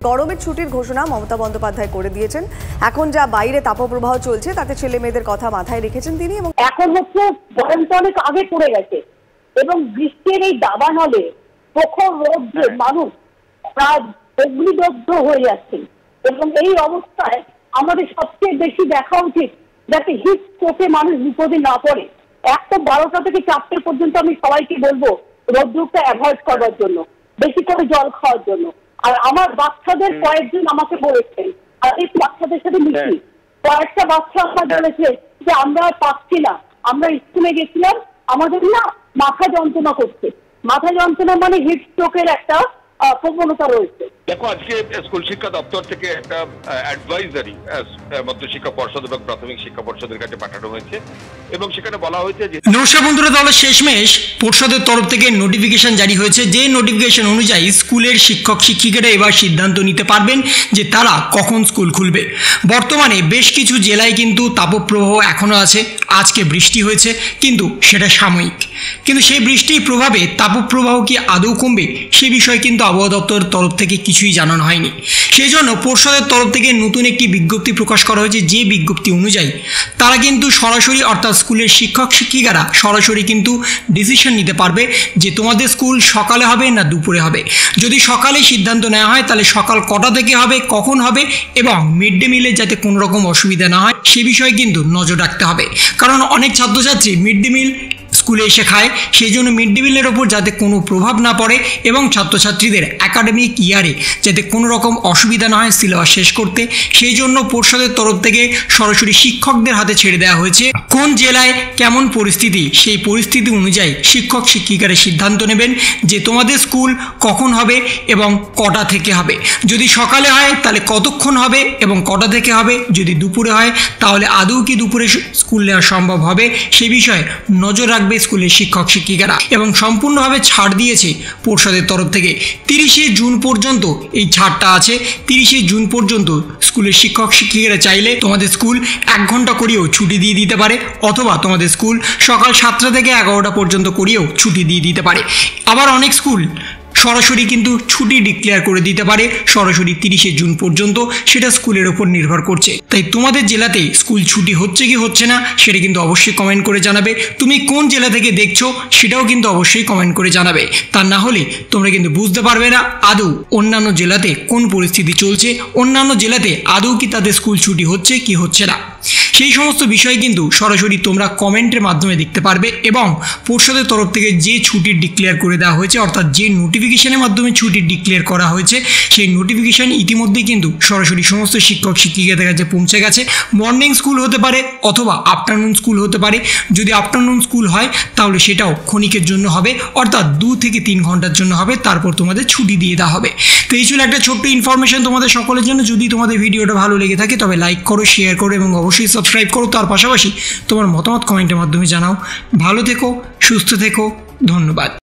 গরমের ছুটির ঘোষণা মমতা বন্দ্যোপাধ্যায় করে দিয়েছেন। এখন যা বাইরে তাপপ্রবাহ চলছে তাতে ছেলে মেয়েদের কথা মাথায় রেখেছেন তিনি। এবং এখন হচ্ছে গরমটা অনেক আগে পড়ে গেছে এবং বৃষ্টির এই দাবান হলে প্রখর রোদ্রে মানুষ প্রায় অগ্নিদগ্ধ হয়ে যাচ্ছে এবং এই অবস্থায় আমাদের সবচেয়ে বেশি দেখা উচিত যাতে হিট স্ট্রোকে মানুষ বিপদে না পড়ে। 12টা থেকে 4টে পর্যন্ত আমি সবাইকে বলবো রোদ্রুটা অ্যাভয়েড করার জন্য, বেশি করে জল খাওয়ার জন্য। আর আমার বাচ্চাদের কয়েকজন আমাকে বলেছেন, আর এই বাচ্চাদের সাথে মিশি, কয়েকটা বাচ্চা আমার বলেছে যে আমরা পাচ্ছি না, আমরা স্কুলে গেছিলাম, আমাদের না মাথা যন্ত্রণা করছে। মাথা যন্ত্রণা মানে হিট স্ট্রোকের একটা প্রবণতা রয়েছে। দেখো, আজকে স্কুল শিক্ষা দপ্তর থেকে একটা অ্যাডভাইজারি মধ্যশিক্ষা পর্ষদ এবং প্রাথমিক শিক্ষা পর্ষদের কাছে পাঠানো হয়েছে এবং সেখানে বলা হয়েছে যে নমস্কার বন্ধুরা, তাহলে শেষমেশ পর্ষদের তরফ থেকে নোটিফিকেশন জারি হয়েছে। যে নোটিফিকেশন অনুযায়ী স্কুলের শিক্ষক শিক্ষিকারা এবার সিদ্ধান্ত নিতে পারবেন যে তারা কখন স্কুল খুলবে। বর্তমানে বেশ কিছু জেলায় কিন্তু তাপপ্রবাহ এখনো আছে। আজকে বৃষ্টি হয়েছে কিন্তু সেটা সাময়িক, কিন্তু সেই বৃষ্টির প্রভাবে তাপপ্রবাহ কি আদৌ কমবে সে বিষয়ে কিন্তু আবহাওয়া দপ্তরের তরফ থেকে কিছুই জানানো হয়নি। সেই জন্য পর্ষদের তরফ থেকে নতুন একটি বিজ্ঞপ্তি প্রকাশ করা হয়েছে। যে বিজ্ঞপ্তি অনুযায়ী তারা কিন্তু সরাসরি, অর্থাৎ স্কুলের শিক্ষক শিক্ষিকারা সরাসরি কিন্তু ডিসিশন নিতে পারবে যে তোমাদের স্কুল সকালে হবে না দুপুরে হবে। যদি সকালে সিদ্ধান্ত নেওয়া হয় তাহলে সকাল কটা থেকে হবে, কখন হবে এবং মিড ডে মিলের যাতে কোনো রকম অসুবিধা না হয় সে বিষয়ে কিন্তু নজর রাখতে হবে। কারণ অনেক ছাত্রছাত্রী মিড ডে মিল স্কুলে এসে খায়, সেই জন্য মিড ডে মিলের ওপর যাতে কোনো প্রভাব না পড়ে এবং ছাত্রছাত্রীদের একাডেমিক ইয়ারে যাতে কোনো রকম অসুবিধা না হয় সিলেবাস শেষ করতে, সেই জন্য পর্ষদের তরফ থেকে সরাসরি শিক্ষকদের হাতে ছেড়ে দেওয়া হয়েছে কোন জেলায় কেমন পরিস্থিতি, সেই পরিস্থিতি অনুযায়ী শিক্ষক শিক্ষিকারা সিদ্ধান্ত নেবেন যে তোমাদের স্কুল কখন হবে এবং কটা থেকে হবে। যদি সকালে হয় তাহলে কতক্ষণ হবে এবং কটা থেকে হবে। যদি দুপুরে হয় তাহলে আদৌ কি দুপুরে স্কুল নেওয়া সম্ভব হবে সে বিষয়ে নজর রাখবে স্কুলের শিক্ষক শিক্ষিকারা। এবং সম্পূর্ণভাবে ছাড় দিয়েছে পর্ষদের তরফ থেকে। 30শে জুন পর্যন্ত এই ছাড়টা আছে। 30শে জুন পর্যন্ত স্কুলের শিক্ষক শিক্ষিকারা চাইলে তোমাদের স্কুল 1 ঘন্টা করিয়েও ছুটি দিয়ে দিতে পারে, অথবা তোমাদের স্কুল সকাল 7টা থেকে 11টা পর্যন্ত করিয়েও ছুটি দিয়ে দিতে পারে। আবার অনেক স্কুল সরাসরি কিন্তু ছুটি ডিক্লেয়ার করে দিতে পারে সরাসরি 30শে জুন পর্যন্ত, সেটা স্কুলের ওপর নির্ভর করছে। তাই তোমাদের জেলাতে স্কুল ছুটি হচ্ছে কি হচ্ছে না সেটা কিন্তু অবশ্যই কমেন্ট করে জানাবে। তুমি কোন জেলা থেকে দেখছো সেটাও কিন্তু অবশ্যই কমেন্ট করে জানাবে। তা না হলে তোমরা কিন্তু বুঝতে পারবে না আদৌ অন্যান্য জেলাতে কোন পরিস্থিতি চলছে, অন্যান্য জেলাতে আদৌ কি তাদের স্কুল ছুটি হচ্ছে কি হচ্ছে না। সেই সমস্ত বিষয় কিন্তু সরাসরি তোমরা কমেন্টের মাধ্যমে দেখতে পারবে। এবং পর্ষদের তরফ থেকে যে ছুটি ডিক্লেয়ার করে দেওয়া হয়েছে, অর্থাৎ যে নোটিফিকেশনের মাধ্যমে ছুটি ডিক্লেয়ার করা হয়েছে, সেই নোটিফিকেশন ইতিমধ্যেই কিন্তু সরাসরি সমস্ত শিক্ষক শিক্ষিকাদের কাছে পৌঁছে গেছে। মর্নিং স্কুল হতে পারে অথবা আফটারনুন স্কুল হতে পারে। যদি আফটারনুন স্কুল হয় তাহলে সেটাও ক্ষণিকের জন্য হবে, অর্থাৎ 2 থেকে 3 ঘন্টার জন্য হবে, তারপর তোমাদের ছুটি দিয়ে দেওয়া হবে। তো এই ছিল একটা ছোট্ট ইনফরমেশন তোমাদের সকলের জন্য। যদি তোমাদের ভিডিওটা ভালো লেগে থাকে তবে লাইক করো, শেয়ার করো এবং অবশ্যই সাবস্ক্রাইব করো। তার পাশাপাশি তোমার মতামত কমেন্টের মাধ্যমে জানাও। ভালো থেকো, সুস্থ থেকো, ধন্যবাদ।